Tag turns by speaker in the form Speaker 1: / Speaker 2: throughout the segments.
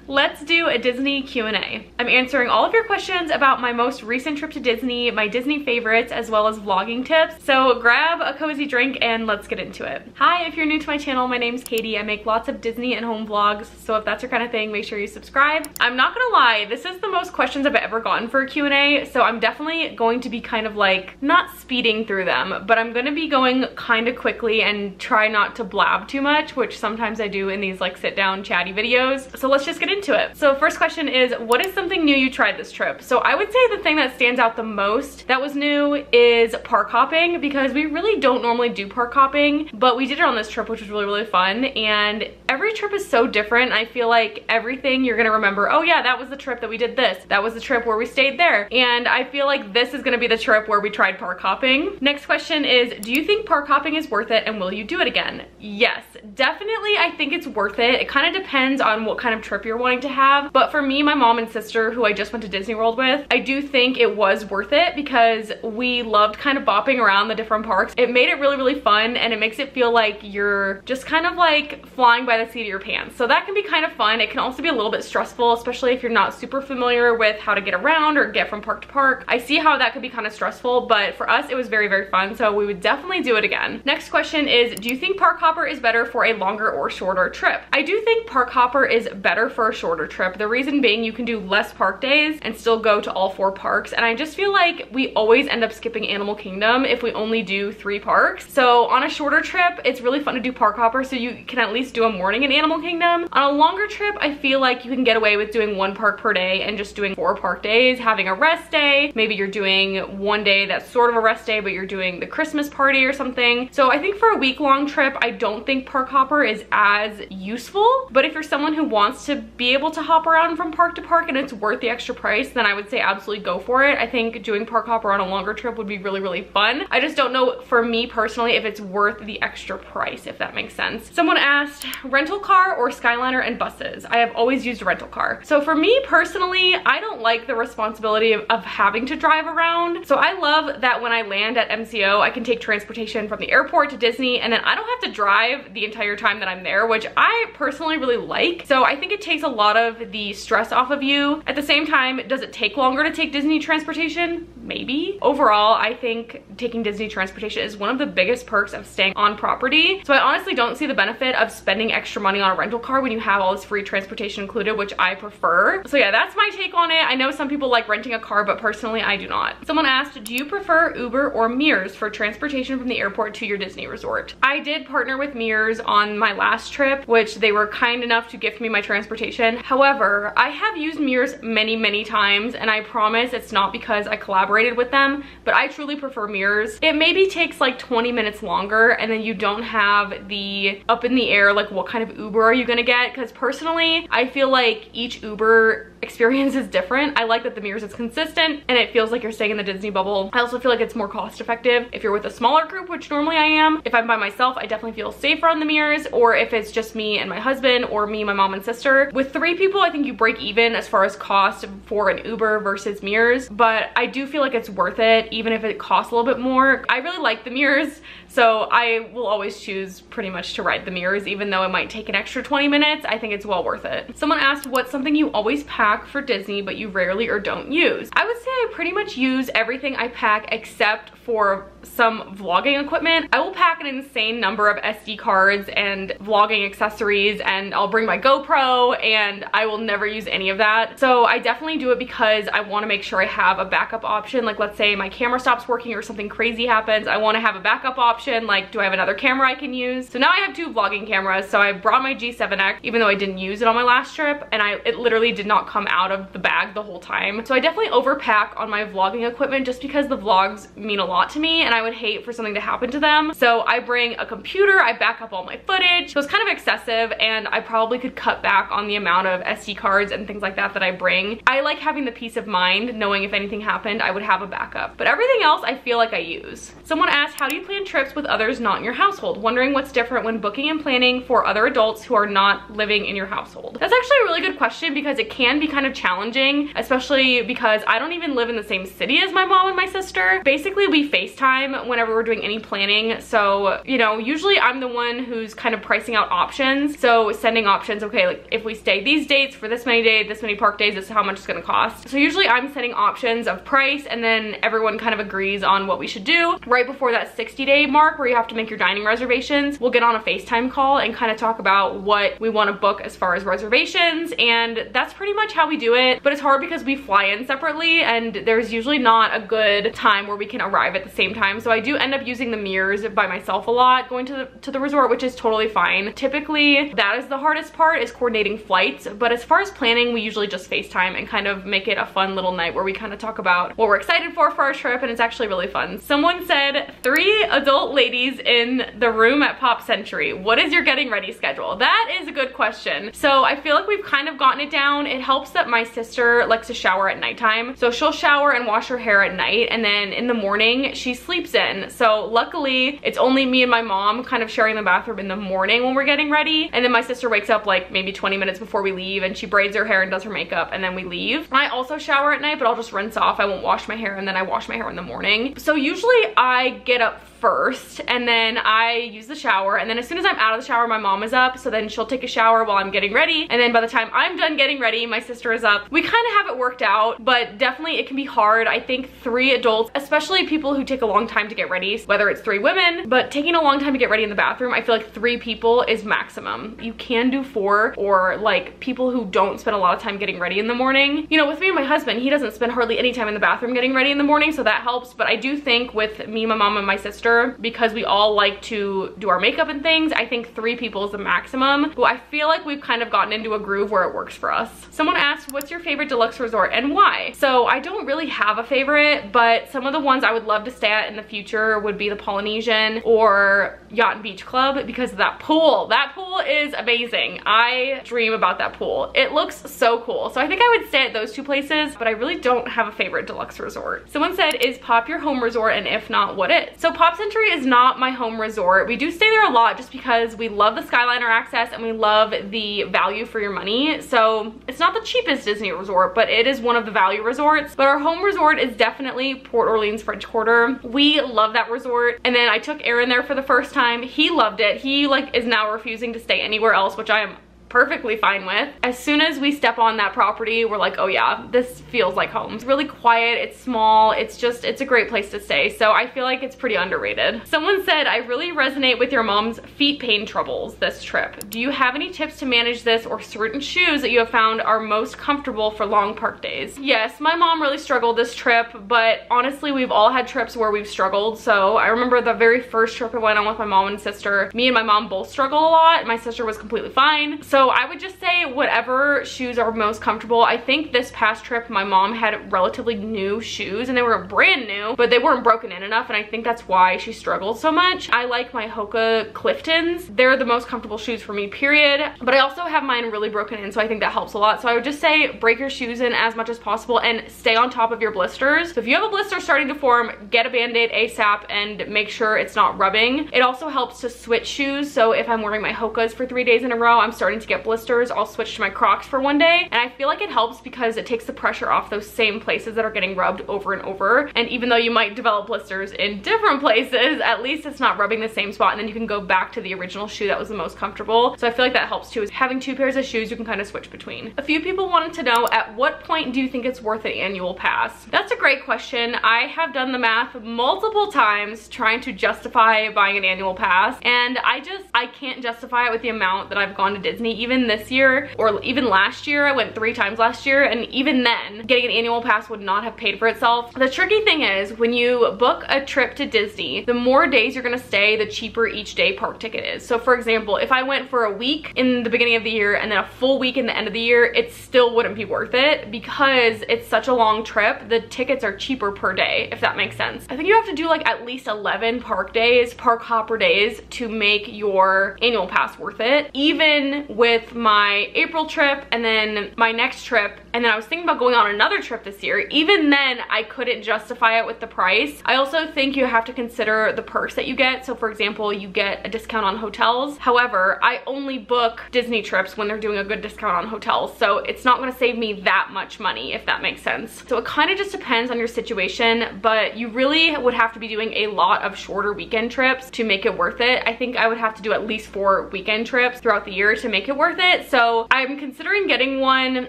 Speaker 1: let's do a Disney Q&A. I'm answering all of your questions about my most recent trip to Disney, my Disney favorites, as well as vlogging tips. So grab a cozy drink and let's get into it. Hi, if you're new to my channel, my name's Katie. I make lots of Disney and home vlogs, so if that's your kind of thing, make sure you subscribe. I'm not gonna lie, this is the most questions I've ever gotten for a Q&A, so I'm definitely going to be kind of like, not speeding through them, but I'm gonna be going kind of quickly and try not to blab too much, which sometimes I do in these like sit down chatty videos. So let's just get into it. So first question is, what is something new you tried this trip? So I would say the thing that stands out the most that was new is park hopping, because we really don't normally do park hopping, but we did it on this trip, which was really fun. And every trip is so different. I feel like everything you're gonna remember, oh yeah, that was the trip that we did this. That was the trip where we stayed there. And I feel like this is gonna be the trip where we tried park hopping. Next question is, do you think park hopping is worth it and will you do it again? Yes, definitely. I think it's worth it. It kind of depends on what kind of trip you're wanting to have. But for me, my mom and sister, who I just went to Disney World with, I do think it was worth it because we loved kind of bopping around the different parks. It made it really fun, and it makes it feel like you're just kind of like flying by the seat of your pants. So that can be kind of fun. It can also be a little bit stressful, especially if you're not super familiar with how to get around or get from park to park. I see how that could be kind of stressful, but for us, it was very fun. So we would definitely do it again. Next question is, do you think park hopper is better for a longer or shorter trip? I do think park hopper is better for a shorter trip. The reason being, you can do less park days and still go to all 4 parks. And I just feel like we always end up skipping Animal Kingdom if we only do 3 parks. So on a shorter trip, it's really fun to do park hopper, so you can at least do a morning in Animal Kingdom. On a longer trip, I feel like you can get away with doing 1 park per day and just doing 4 park days, having a rest day. Maybe you're doing 1 day that's sort of a rest day, but you're doing the Christmas party or something. So I think for a week-long trip, I don't think park hopper is as useful. But if you're someone who wants to be able to hop around from park to park and it's worth the extra price, then I would say absolutely go for it. I think doing park hopper on a longer trip would be really fun. I just don't know, for me personally, if it's worth the extra price, if that makes sense. Someone asked, rental car or Skyliner and buses? I have always used a rental car. So for me personally, I don't like the responsibility of having to drive around. So I love that when I land at MCO, I can take transportation from the airport to Disney, and then I don't have to drive the entire time that I'm there, which I personally really like. So I think it takes a lot of the stress off of you. At the same time, does it take longer to take Disney transportation? Maybe. Overall, I think taking Disney transportation is one of the biggest perks of staying on property. So I honestly don't see the benefit of spending extra money on a rental car when you have all this free transportation included, which I prefer. So yeah, that's my take on it. I know some people like renting a car, but personally I do not. Someone asked, do you prefer Uber or Mears for transportation from the airport to your Disney resort? I did partner with Mears on my last trip, which they were kind enough to gift me my transportation. However, I have used Mears many times, and I promise it's not because I collaborated with them, but I truly prefer Mears. It maybe takes like 20 minutes longer, and then you don't have the up in the air, like what kind of Uber are you gonna get? Because personally, I feel like each Uber experience is different. I like that the Mears is consistent and it feels like you're staying in the Disney bubble. I also feel like it's more cost effective if you're with a smaller group, which normally I am. If I'm by myself, I definitely feel safer on the Mears, or if it's just me and my husband, or me, my mom and sister. With 3 people, I think you break even as far as cost for an Uber versus Mears, but I do feel like it's worth it even if it costs a little bit more. I really like the Mears, so I will always choose pretty much to ride the Mears, even though it might take an extra 20 minutes. I think it's well worth it. Someone asked, what's something you always pack for Disney but you rarely or don't use? I would say I pretty much use everything I pack except for some vlogging equipment. I will pack an insane number of SD cards and vlogging accessories, and I'll bring my GoPro, and I will never use any of that. So I definitely do it because I want to make sure I have a backup option. Like, let's say my camera stops working or something crazy happens, I want to have a backup option. Like, do I have another camera I can use? So now I have 2 vlogging cameras. So I brought my G7X, even though I didn't use it on my last trip, and it literally did not come out of the bag the whole time. So I definitely overpack on my vlogging equipment just because the vlogs mean a lot to me, and I would hate for something to happen to them. So I bring a computer, I back up all my footage. So it's kind of excessive, and I probably could cut back on the amount of SD cards and things like that I bring. I like having the peace of mind knowing if anything happened, I would have a backup. But everything else I feel like I use. Someone asked, how do you plan trips with others not in your household? Wondering what's different when booking and planning for other adults who are not living in your household. That's actually a really good question because it can be kind of challenging, especially because I don't even live in the same city as my mom and my sister. Basically, we usually FaceTime whenever we're doing any planning. So, you know, usually I'm the one who's kind of pricing out options. So sending options, okay, like if we stay these dates for this many days, this many park days, this is how much it's gonna cost. So usually I'm sending options of price, and then everyone kind of agrees on what we should do. Right before that 60-day mark where you have to make your dining reservations, we'll get on a FaceTime call and kind of talk about what we want to book as far as reservations, and that's pretty much how we do it. But it's hard because we fly in separately, and there's usually not a good time where we can arrive at the same time. So I do end up using the mirrors by myself a lot going to the resort, which is totally fine. Typically, that is the hardest part, is coordinating flights. But as far as planning, we usually just FaceTime and kind of make it a fun little night where we kind of talk about what we're excited for our trip, and it's actually really fun. Someone said 3 adult ladies in the room at Pop Century. What is your getting ready schedule? That is a good question. So I feel like we've kind of gotten it down. It helps that my sister likes to shower at nighttime. So she'll shower and wash her hair at night, and then in the morning she sleeps in. So luckily it's only me and my mom kind of sharing the bathroom in the morning when we're getting ready. And then my sister wakes up like maybe 20 minutes before we leave, and she braids her hair and does her makeup, and then we leave. I also shower at night, but I'll just rinse off. I won't wash my hair, and then I wash my hair in the morning. So usually I get up first, and then I use the shower, and then as soon as I'm out of the shower, my mom is up, so then she'll take a shower while I'm getting ready, and then by the time I'm done getting ready, my sister is up. We kind of have it worked out, but definitely it can be hard. I think 3 adults, especially people who take a long time to get ready, whether it's 3 women, but taking a long time to get ready in the bathroom, I feel like 3 people is maximum. You can do 4, or like people who don't spend a lot of time getting ready in the morning. You know, with me and my husband, he doesn't spend hardly any time in the bathroom getting ready in the morning, so that helps. But I do think with me, my mom, and my sister, because we all like to do our makeup and things, I think 3 people is the maximum. But I feel like we've kind of gotten into a groove where it works for us. Someone asked, what's your favorite deluxe resort and why? So I don't really have a favorite, but some of the ones I would love to stay at in the future would be the Polynesian or Yacht and Beach Club, because of that pool. That pool is amazing. I dream about that pool. It looks so cool. So I think I would stay at those 2 places, but I really don't have a favorite deluxe resort. Someone said, is Pop your home resort, and if not, what is? So Pop Century is not my home resort. We do stay there a lot just because we love the Skyliner access and we love the value for your money. So it's not the cheapest Disney resort, but it is one of the value resorts. But our home resort is definitely Port Orleans French Quarter. We love that resort. And then I took Aaron there for the first time. He loved it. He like is now refusing to stay anywhere else, which I am perfectly fine with. As soon as we step on that property, we're like, oh yeah, this feels like home. It's really quiet, it's small, it's a great place to stay. So I feel like it's pretty underrated. Someone said, I really resonate with your mom's feet pain troubles this trip. Do you have any tips to manage this, or certain shoes that you have found are most comfortable for long park days? Yes, my mom really struggled this trip, but honestly, we've all had trips where we've struggled. So I remember the very first trip I went on with my mom and sister, me and my mom both struggle a lot. My sister was completely fine. So I would just say whatever shoes are most comfortable. I think this past trip, my mom had relatively new shoes, and they were brand new, but they weren't broken in enough, and I think that's why she struggled so much. I like my Hoka Cliftons. They're the most comfortable shoes for me, period. But I also have mine really broken in, so I think that helps a lot. So I would just say break your shoes in as much as possible and stay on top of your blisters. So if you have a blister starting to form, get a Band-Aid ASAP and make sure it's not rubbing. It also helps to switch shoes. So if I'm wearing my Hokas for 3 days in a row, I'm starting to get blisters, I'll switch to my Crocs for 1 day. And I feel like it helps because it takes the pressure off those same places that are getting rubbed over and over. And even though you might develop blisters in different places, at least it's not rubbing the same spot, and then you can go back to the original shoe that was the most comfortable. So I feel like that helps too, is having 2 pairs of shoes you can kind of switch between. A few people wanted to know, at what point do you think it's worth an annual pass? That's a great question. I have done the math multiple times trying to justify buying an annual pass, and I can't justify it with the amount that I've gone to Disney. Even this year, or even last year, I went 3 times last year, and even then getting an annual pass would not have paid for itself. The tricky thing is, when you book a trip to Disney, the more days you're gonna stay, the cheaper each day park ticket is. So for example, if I went for a week in the beginning of the year and then a full week in the end of the year, it still wouldn't be worth it because it's such a long trip. The tickets are cheaper per day, if that makes sense. I think you have to do like at least 11 park days, park hopper days, to make your annual pass worth it, even with my April trip and then my next trip, and then I was thinking about going on another trip this year. Even then, I couldn't justify it with the price. I also think you have to consider the perks that you get. So for example, you get a discount on hotels. However, I only book Disney trips when they're doing a good discount on hotels. So it's not gonna save me that much money, if that makes sense. So it kind of just depends on your situation, but you really would have to be doing a lot of shorter weekend trips to make it worth it. I think I would have to do at least 4 weekend trips throughout the year to make it worth it. So I'm considering getting one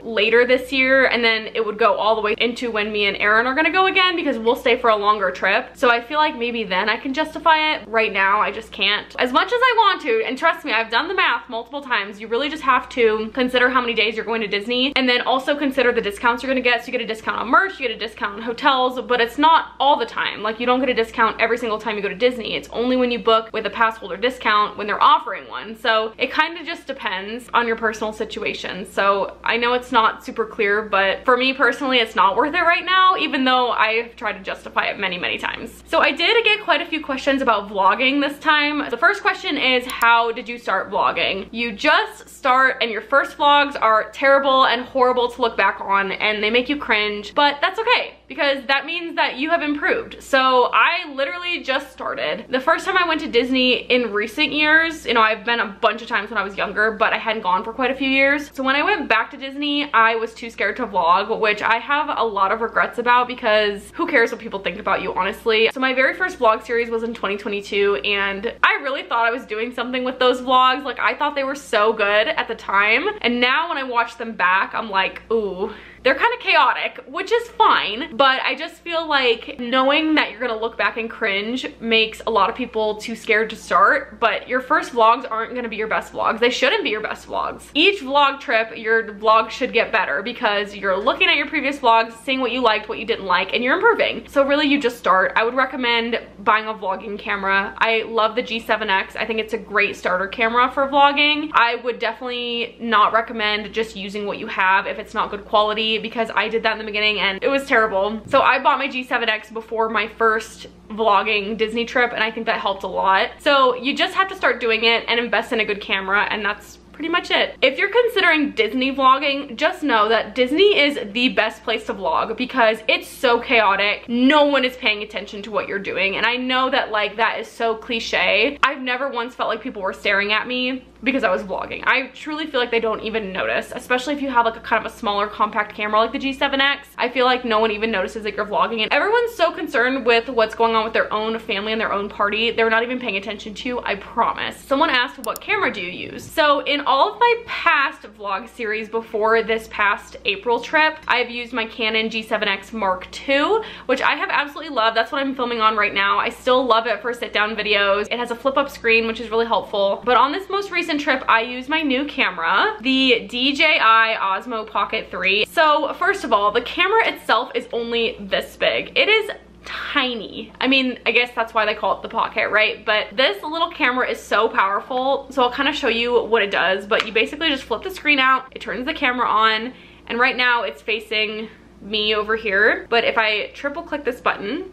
Speaker 1: later this year, and then it would go all the way into when me and Aaron are gonna go again, because we'll stay for a longer trip. So I feel like maybe then I can justify it. Right now, I just can't. As much as I want to, and trust me, I've done the math multiple times, you really just have to consider how many days you're going to Disney, and then also consider the discounts you're gonna get. So you get a discount on merch, you get a discount on hotels, but it's not all the time. Like, you don't get a discount every single time you go to Disney. It's only when you book with a pass holder discount when they're offering one. So it kind of just depends on your personal situation. So I know it's not super clear, but for me personally, it's not worth it right now, even though I've tried to justify it many, many times. So I did get quite a few questions about vlogging this time. The first question is, how did you start vlogging? You just start, and your first vlogs are terrible and horrible to look back on, and they make you cringe, but that's okay, because that means that you have improved. So I literally just started. The first time I went to Disney in recent years, you know, I've been a bunch of times when I was younger, but I hadn't gone for quite a few years. So when I went back to Disney, I was too scared to vlog, which I have a lot of regrets about, because who cares what people think about you, honestly. So my very first vlog series was in 2022, and I really thought I was doing something with those vlogs. Like, I thought they were so good at the time, and now when I watch them back, I'm like, ooh, they're kind of chaotic, which is fine, but I just feel like knowing that you're gonna look back and cringe makes a lot of people too scared to start. But your first vlogs aren't gonna be your best vlogs. They shouldn't be your best vlogs. Each vlog trip, your vlog should get better, because you're looking at your previous vlogs, seeing what you liked, what you didn't like, and you're improving. So really, you just start. I would recommend buying a vlogging camera. I love the G7X. I think it's a great starter camera for vlogging. I would definitely not recommend just using what you have if it's not good quality, because I did that in the beginning and it was terrible. So I bought my G7X before my first vlogging Disney trip, and I think that helped a lot. So you just have to start doing it and invest in a good camera, and that's pretty much it. If you're considering Disney vlogging, just know that Disney is the best place to vlog, because it's so chaotic. No one is paying attention to what you're doing. And I know that, like, that is so cliche. I've never once felt like people were staring at me because I was vlogging. I truly feel like they don't even notice, especially if you have like a kind of a smaller compact camera like the G7X. I feel like no one even notices that you're vlogging, and everyone's so concerned with what's going on with their own family and their own party, they're not even paying attention to you, I promise. Someone asked, what camera do you use? So in all of my past vlog series before this past April trip, I've used my Canon G7X Mark II, which I have absolutely loved. That's what I'm filming on right now. I still love it for sit-down videos. It has a flip-up screen, which is really helpful. But on this most recent trip, I used my new camera, the DJI Osmo Pocket 3. So first of all, the camera itself is only this big. It is tiny. I mean, I guess that's why they call it the Pocket, right? But this little camera is so powerful. So I'll kind of show you what it does, but you basically just flip the screen out, it turns the camera on, and right now it's facing me over here. But if I triple click this button,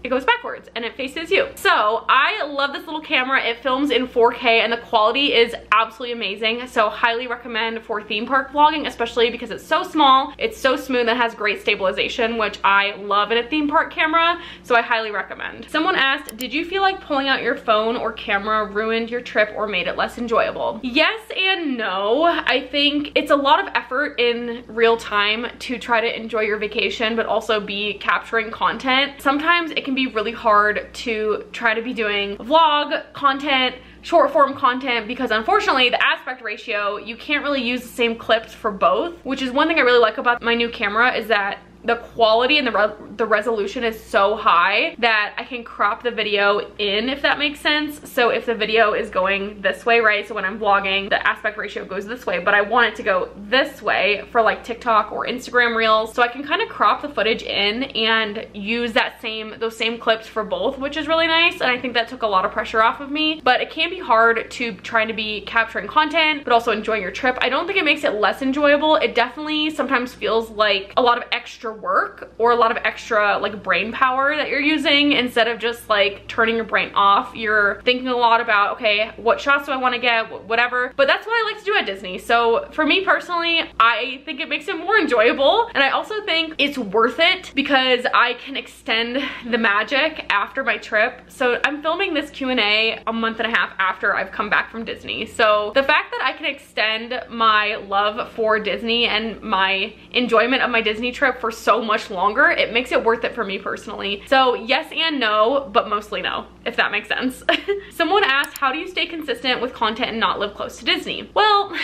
Speaker 1: it goes backwards and it faces you. So I love this little camera. It films in 4K and the quality is absolutely amazing. So highly recommend for theme park vlogging, especially because it's so small, it's so smooth, and has great stabilization, which I love in a theme park camera. So I highly recommend. Someone asked, did you feel like pulling out your phone or camera ruined your trip or made it less enjoyable? Yes and no. I think it's a lot of effort in real time to try to enjoy your vacation, but also be capturing content. Sometimes it can be really hard to try to be doing vlog content, short form content, because unfortunately the aspect ratio, you can't really use the same clips for both, which is one thing I really like about my new camera, is that the quality and the resolution is so high that I can crop the video in, if that makes sense. So if the video is going this way, right? So when I'm vlogging, the aspect ratio goes this way, but I want it to go this way for like TikTok or Instagram Reels. So I can kind of crop the footage in and use those same clips for both, which is really nice. And I think that took a lot of pressure off of me, but it can be hard to try to be capturing content, but also enjoying your trip. I don't think it makes it less enjoyable. It definitely sometimes feels like a lot of extra extra work or a lot of extra like brain power that you're using. Instead of just like turning your brain off, you're thinking a lot about, okay, what shots do I want to get, whatever. But that's what I like to do at Disney. So for me personally, I think it makes it more enjoyable, and I also think it's worth it because I can extend the magic after my trip. So I'm filming this Q&A a month and a half after I've come back from Disney. So the fact that I can extend my love for Disney and my enjoyment of my Disney trip for so much longer, it makes it worth it for me personally. So yes and no, but mostly no, if that makes sense. Someone asked, how do you stay consistent with content and not live close to Disney? Well,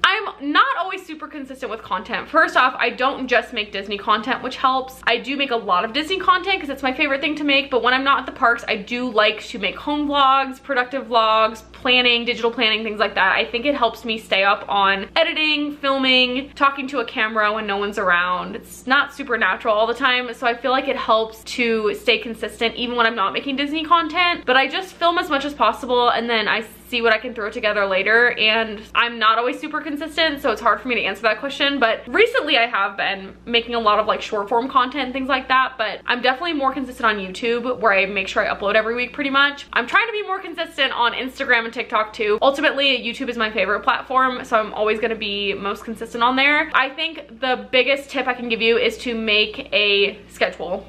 Speaker 1: I'm not always super consistent with content. First off, I don't just make Disney content, which helps. I do make a lot of Disney content because it's my favorite thing to make, but when I'm not at the parks, I do like to make home vlogs, productive vlogs, planning, digital planning, things like that. I think it helps me stay up on editing, filming, talking to a camera when no one's around. It's not super natural all the time, so I feel like it helps to stay consistent even when I'm not making Disney content. But I just film as much as possible and then I see what I can throw together later, and I'm not always super consistent, so it's hard for me to answer that question. But recently I have been making a lot of like short form content and things like that, but I'm definitely more consistent on YouTube, where I make sure I upload every week pretty much. I'm trying to be more consistent on Instagram and TikTok too. Ultimately, YouTube is my favorite platform, so I'm always going to be most consistent on there. I think the biggest tip I can give you is to make a schedule.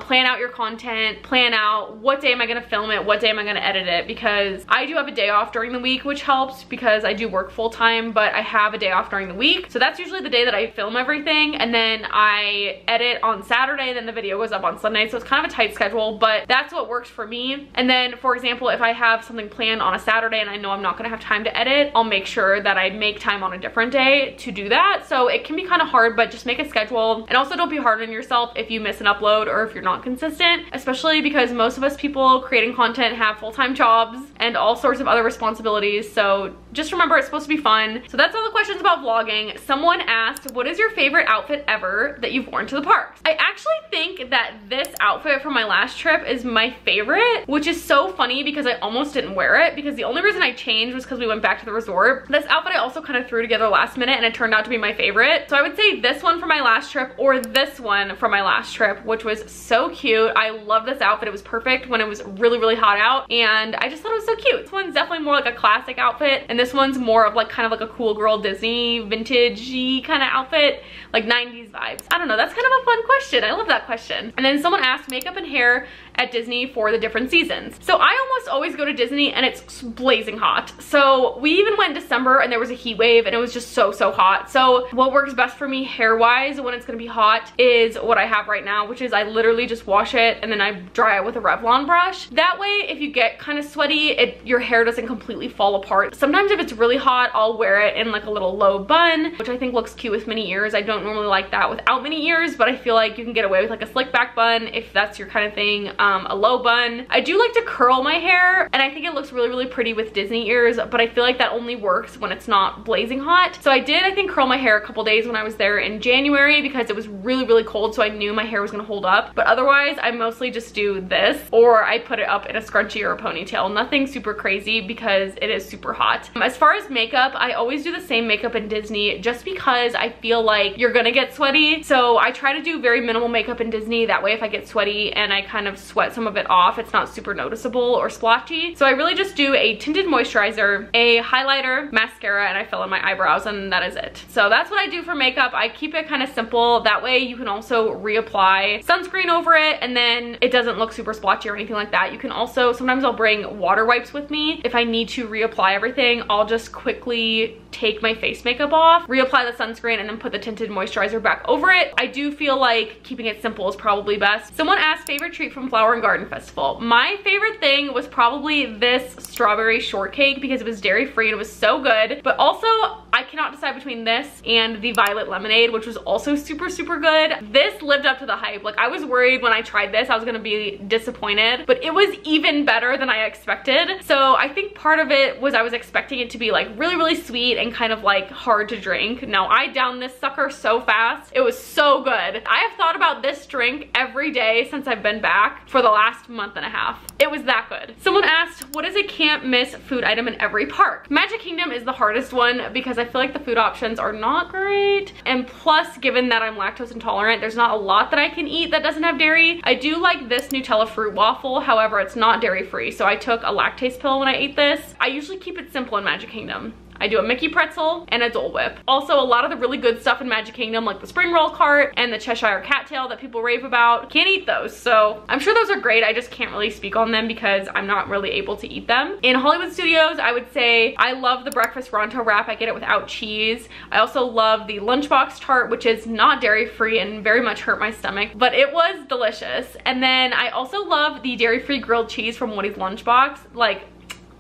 Speaker 1: Plan out your content, plan out what day am I gonna film it, what day am I gonna edit it, because I do have a day off during the week, which helps because I do work full time, but I have a day off during the week. So that's usually the day that I film everything, and then I edit on Saturday, then the video goes up on Sunday. So it's kind of a tight schedule, but that's what works for me. And then, for example, if I have something planned on a Saturday and I know I'm not gonna have time to edit, I'll make sure that I make time on a different day to do that. So it can be kind of hard, but just make a schedule. And also don't be hard on yourself if you miss an upload or if you're not consistent, especially because most of us people creating content have full-time jobs and all sorts of other responsibilities. So just remember, it's supposed to be fun. So that's all the questions about vlogging. Someone asked, what is your favorite outfit ever that you've worn to the parks? I actually think that this outfit from my last trip is my favorite, which is so funny because I almost didn't wear it because the only reason I changed was because we went back to the resort. This outfit I also kind of threw together last minute and it turned out to be my favorite. So I would say this one from my last trip or this one from my last trip, which was so cute. I love this outfit. It was perfect when it was really, really hot out, and I just thought it was so cute. This one's definitely more like a classic outfit, and this one's more of like kind of like a cool girl Disney vintage-y kind of outfit, like 90s vibes. I don't know, that's kind of a fun question. I love that question. And then someone asked, makeup and hair at Disney for the different seasons. So I almost always go to Disney and it's blazing hot. So we even went in December and there was a heat wave and it was just so hot. So what works best for me hair wise when it's gonna be hot is what I have right now, which is I literally just wash it and then I dry it with a Revlon brush. That way, if you get kind of sweaty, your hair doesn't completely fall apart. Sometimes if it's really hot, I'll wear it in like a little low bun, which I think looks cute with mini ears. I don't normally like that without mini ears, but I feel like you can get away with like a slick back bun if that's your kind of thing. A low bun. I do like to curl my hair and I think it looks really, really pretty with Disney ears, but I feel like that only works when it's not blazing hot. So I did, I think, curl my hair a couple days when I was there in January because it was really, really cold, so I knew my hair was gonna hold up. But otherwise, I mostly just do this, or I put it up in a scrunchie or a ponytail. Nothing super crazy because it is super hot. As far as makeup, I always do the same makeup in Disney just because I feel like you're gonna get sweaty. So I try to do very minimal makeup in Disney. That way if I get sweaty and I kind of sweat some of it off, it's not super noticeable or splotchy. So I really just do a tinted moisturizer, a highlighter, mascara, and I fill in my eyebrows, and that is it. So that's what I do for makeup. I keep it kind of simple. That way you can also reapply sunscreen over it and then it doesn't look super splotchy or anything like that. You can also, sometimes I'll bring water wipes with me. If I need to reapply everything, I'll just quickly take my face makeup off, reapply the sunscreen, and then put the tinted moisturizer back over it. I do feel like keeping it simple is probably best. Someone asked, favorite treat from Flower and Garden Festival. My favorite thing was probably this strawberry shortcake because it was dairy free and it was so good. But also, I cannot decide between this and the violet lemonade, which was also super, super good. This lived up to the hype. Like, I was worried when I tried this I was gonna be disappointed, but it was even better than I expected. So I think part of it was I was expecting it to be like really, really sweet and kind of like hard to drink. No, I downed this sucker so fast. It was so good. I have thought about this drink every day since I've been back. for the last month and a half. It was that good. Someone asked, what is a can't miss food item in every park? Magic Kingdom is the hardest one because I feel like the food options are not great. And plus, given that I'm lactose intolerant, there's not a lot that I can eat that doesn't have dairy. I do like this Nutella fruit waffle. However, it's not dairy free. So I took a lactase pill when I ate this. I usually keep it simple in Magic Kingdom. I do a Mickey pretzel and a Dole Whip. Also, a lot of the really good stuff in Magic Kingdom, like the spring roll cart and the Cheshire Cattail that people rave about, can't eat those. So I'm sure those are great. I just can't really speak on them because I'm not really able to eat them. In Hollywood Studios, I would say I love the breakfast Ronto wrap. I get it without cheese. I also love the Lunchbox tart, which is not dairy free and very much hurt my stomach, but it was delicious. And then I also love the dairy free grilled cheese from Woody's Lunchbox. Like,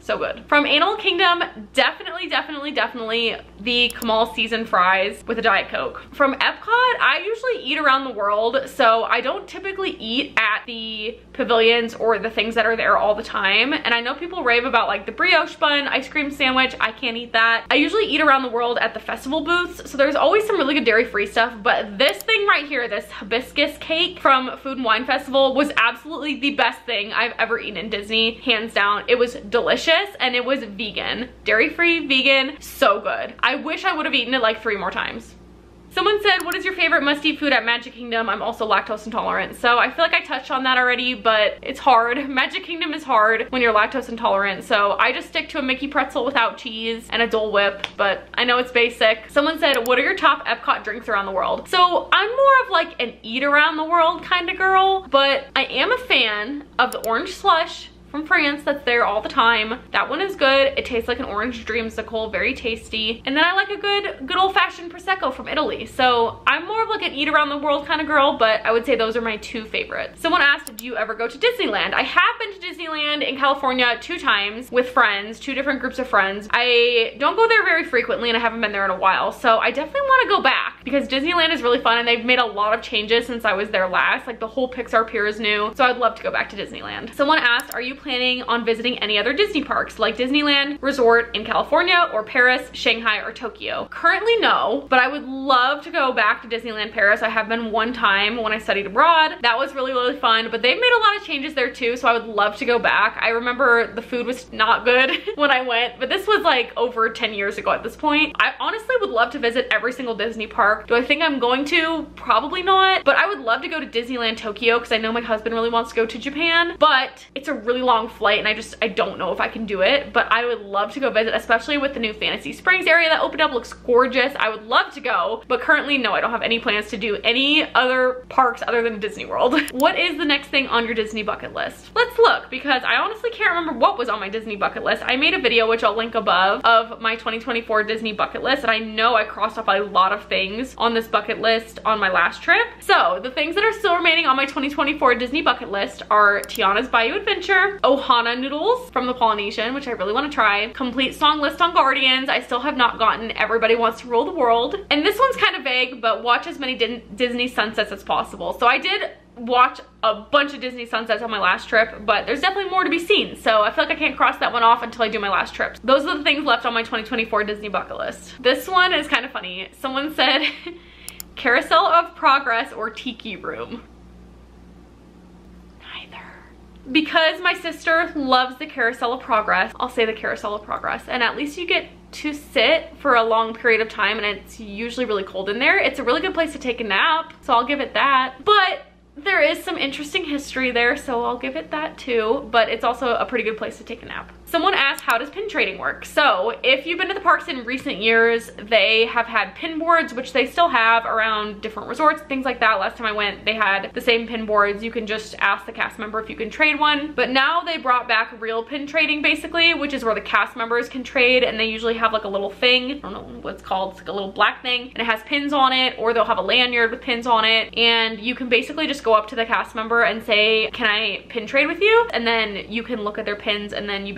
Speaker 1: so good. From Animal Kingdom, definitely the Kamal season fries with a Diet Coke. From Epcot, I usually eat around the world, so I don't typically eat at the pavilions or the things that are there all the time. And I know people rave about like the brioche bun ice cream sandwich. I can't eat that. I usually eat around the world at the festival booths, so there's always some really good dairy-free stuff. But this thing right here, this hibiscus cake from Food and Wine Festival, was absolutely the best thing I've ever eaten in Disney, hands down. It was delicious and it was vegan, dairy-free, vegan, so good. I wish I would have eaten it like 3 more times. Someone said, what is your favorite must-eat food at Magic Kingdom? I'm also lactose intolerant. So I feel like I touched on that already, but it's hard. Magic Kingdom is hard when you're lactose intolerant. So I just stick to a Mickey pretzel without cheese and a Dole Whip, but I know it's basic. Someone said, what are your top Epcot drinks around the world? So I'm more of like an eat around the world kind of girl, but I am a fan of the orange slush from France that's there all the time. That one is good. It tastes like an orange dreamsicle, very tasty. And then I like a good old-fashioned Prosecco from Italy. So I'm more of like an eat around the world kind of girl, but I would say those are my 2 favorites. Someone asked, do you ever go to Disneyland? I have been to Disneyland in California 2 times with friends, 2 different groups of friends. I don't go there very frequently and I haven't been there in a while, so I definitely want to go back because Disneyland is really fun and they've made a lot of changes since I was there last. Like the whole Pixar Pier is new, so I'd love to go back to Disneyland. Someone asked, are you planning on visiting any other Disney parks like Disneyland Resort in California or Paris, Shanghai, or Tokyo? Currently no, but I would love to go back to Disneyland Paris. I have been 1 time when I studied abroad. That was really fun, but they've made a lot of changes there too, so I would love to go back. I remember the food was not good when I went, but this was like over 10 years ago at this point. I honestly would love to visit every single Disney park. Do I think I'm going to? Probably not, but I would love to go to Disneyland Tokyo because I know my husband really wants to go to Japan, but it's a really long flight and I don't know if I can do it, but I would love to go visit, especially with the new Fantasy Springs area that opened up. Looks gorgeous. I would love to go, but currently no, I don't have any plans to do any other parks other than Disney World. What is the next thing on your Disney bucket list? Let's look, because I honestly can't remember what was on my Disney bucket list. I made a video, which I'll link above, of my 2024 Disney bucket list, and I know I crossed off a lot of things on this bucket list on my last trip. So the things that are still remaining on my 2024 Disney bucket list are Tiana's Bayou Adventure, Ohana noodles from the Polynesian, which I really want to try, complete song list on Guardians. I still have not gotten Everybody Wants to Rule the World, and this one's kind of vague, but watch as many Disney sunsets as possible. So I did watch a bunch of Disney sunsets on my last trip, but there's definitely more to be seen, so I feel like I can't cross that one off until I do my last trip. Those are the things left on my 2024 Disney bucket list. This one is kind of funny. Someone said Carousel of Progress or Tiki Room. Because my sister loves the Carousel of Progress, I'll say the Carousel of Progress, and at least you get to sit for a long period of time and it's usually really cold in there. It's a really good place to take a nap, so I'll give it that. But there is some interesting history there, so I'll give it that too, but it's also a pretty good place to take a nap. Someone asked, how does pin trading work? So if you've been to the parks in recent years, they have had pin boards, which they still have around different resorts, things like that. Last time I went, they had the same pin boards. You can just ask the cast member if you can trade one. But now they brought back real pin trading basically, which is where the cast members can trade, and they usually have like a little thing, I don't know what it's called, it's like a little black thing, and it has pins on it, or they'll have a lanyard with pins on it, and you can basically just go up to the cast member and say, can I pin trade with you? And then you can look at their pins, and then you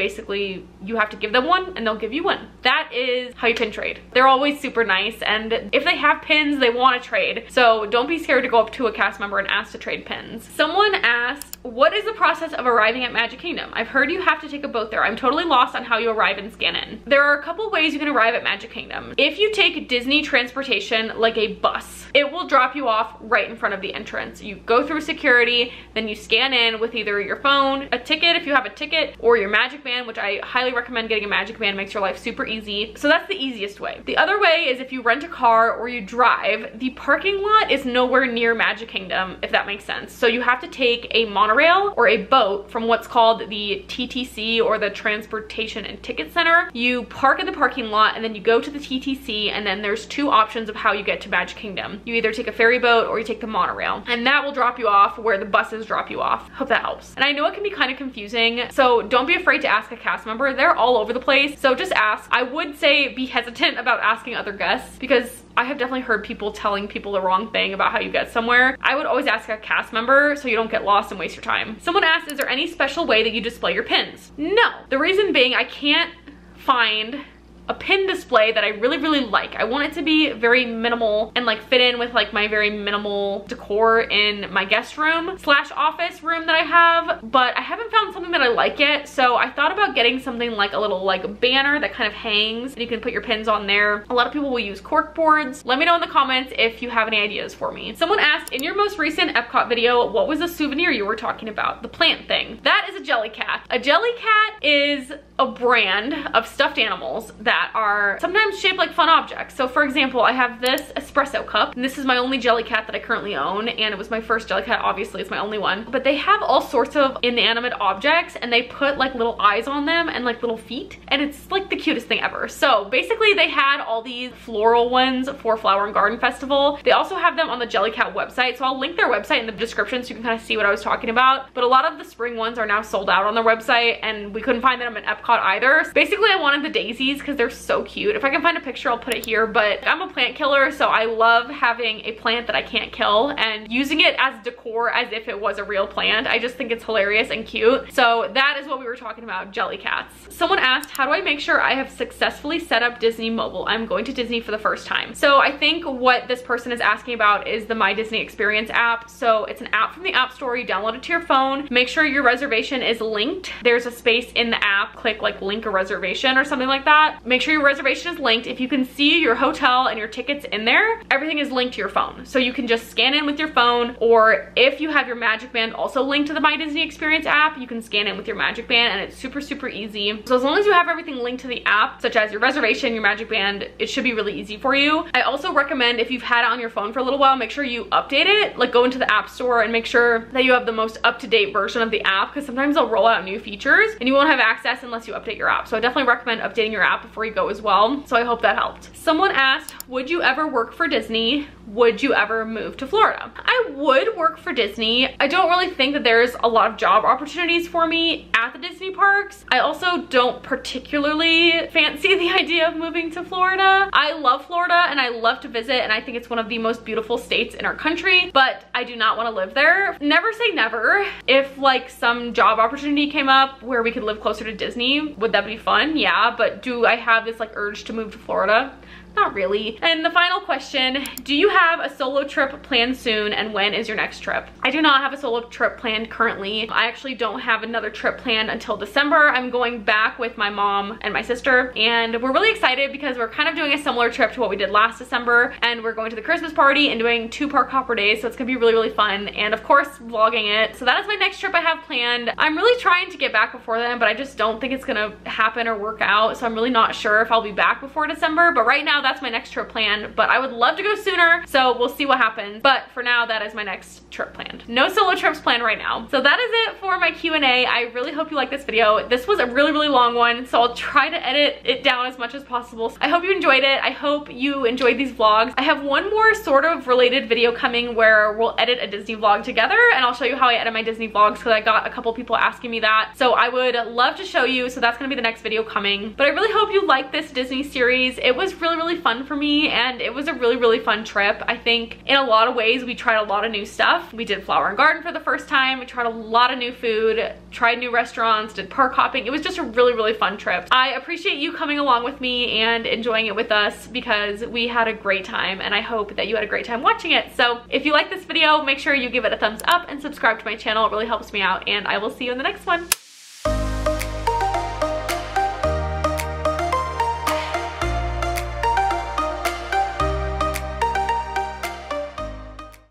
Speaker 1: have to give them one and they'll give you one. That is how you pin trade. They're always super nice, and if they have pins, they want to trade. So don't be scared to go up to a cast member and ask to trade pins. Someone asked, what is the process of arriving at Magic Kingdom? I've heard you have to take a boat there. I'm totally lost on how you arrive and scan in. There are a couple ways you can arrive at Magic Kingdom. If you take Disney transportation, like a bus, it will drop you off right in front of the entrance. You go through security, then you scan in with either your phone, a ticket if you have a ticket, or your Magic Band, which I highly recommend getting a Magic Band, makes your life super easy. So that's the easiest way. The other way is if you rent a car or you drive, the parking lot is nowhere near Magic Kingdom, if that makes sense. So you have to take a monorail or a boat from what's called the TTC, or the Transportation and Ticket Center. You park in the parking lot and then you go to the TTC, and then there's two options of how you get to Magic Kingdom. You either take a ferry boat or you take the monorail, and that will drop you off where the buses drop you off. Hope that helps. And I know it can be kind of confusing, so don't be afraid to ask a cast member. They're all over the place, so just ask. I would say be hesitant about asking other guests, because I have definitely heard people telling people the wrong thing about how you get somewhere. I would always ask a cast member so you don't get lost and waste your time. Someone asked, is there any special way that you display your pins? No. The reason being, I can't find a pin display that I really like. I want it to be very minimal and like fit in with like my very minimal decor in my guest room slash office room that I have, but I haven't found something that I like yet. So I thought about getting something like a little like banner that kind of hangs and you can put your pins on there. A lot of people will use cork boards. Let me know in the comments if you have any ideas for me. Someone asked, in your most recent Epcot video, what was the souvenir you were talking about? The plant thing. That is a Jellycat. A Jellycat is a brand of stuffed animals that are sometimes shaped like fun objects. So for example, I have this espresso cup, and this is my only Jellycat that I currently own, and it was my first Jellycat, obviously it's my only one. But they have all sorts of inanimate objects, and they put like little eyes on them and like little feet, and it's like the cutest thing ever. So basically they had all these floral ones for Flower and Garden Festival. They also have them on the Jellycat website, so I'll link their website in the description so you can kind of see what I was talking about. But a lot of the spring ones are now sold out on their website, and we couldn't find them in Epcot either. So basically I wanted the daisies because they're so cute. If I can find a picture, I'll put it here, but I'm a plant killer, so I love having a plant that I can't kill and using it as decor as if it was a real plant. I just think it's hilarious and cute. So that is what we were talking about, Jellycats. Someone asked, how do I make sure I have successfully set up Disney Mobile? I'm going to Disney for the first time. So I think what this person is asking about is the My Disney Experience app. So it's an app from the App Store. You download it to your phone. Make sure your reservation is linked. There's a space in the app. Click like link a reservation or something like that. Make sure your reservation is linked. If you can see your hotel and your tickets in there, everything is linked to your phone. So you can just scan in with your phone, or if you have your Magic Band also linked to the My Disney Experience app, you can scan in with your Magic Band, and it's super easy. So as long as you have everything linked to the app, such as your reservation, your Magic Band, it should be really easy for you. I also recommend, if you've had it on your phone for a little while, make sure you update it. Like go into the App Store and make sure that you have the most up-to-date version of the app, because sometimes they'll roll out new features and you won't have access unless you update your app. So I definitely recommend updating your app before you go as well. So I hope that helped. Someone asked, would you ever work for Disney? Would you ever move to Florida? I would work for Disney. I don't really think that there's a lot of job opportunities for me at the Disney parks. I also don't particularly fancy the idea of moving to Florida. I love Florida and I love to visit, and I think it's one of the most beautiful states in our country, but I do not want to live there. Never say never. If like some job opportunity came up where we could live closer to Disney, would that be fun? Yeah, but do I have this like urge to move to Florida? Not really. And the final question, do you have a solo trip planned soon, and when is your next trip? I do not have a solo trip planned currently. I actually don't have another trip planned until December. I'm going back with my mom and my sister, and we're really excited because we're kind of doing a similar trip to what we did last December, and we're going to the Christmas party and doing 2 park hopper days, so it's gonna be really fun, and of course vlogging it. So that is my next trip I have planned. I'm really trying to get back before then, but I just don't think it's gonna happen or work out, so I'm really not sure if I'll be back before December. But right now that's my next trip planned, but I would love to go sooner, so we'll see what happens. But for now, that is my next trip planned. No solo trips planned right now. So that is it for my Q&A. I really hope you liked this video. This was a really long one, so I'll try to edit it down as much as possible. I hope you enjoyed it. I hope you enjoyed these vlogs. I have one more sort of related video coming where we'll edit a Disney vlog together, and I'll show you how I edit my Disney vlogs, because I got a couple people asking me that. So I would love to show you, so that's gonna be the next video coming. But I really hope you liked this Disney series. It was really fun for me, and it was a really fun trip. I think in a lot of ways we tried a lot of new stuff. We did Flower and Garden for the first time. We tried a lot of new food, tried new restaurants, did park hopping. It was just a really fun trip. I appreciate you coming along with me and enjoying it with us, because we had a great time, and I hope that you had a great time watching it. So if you like this video, make sure you give it a thumbs up and subscribe to my channel. It really helps me out, and I will see you in the next one.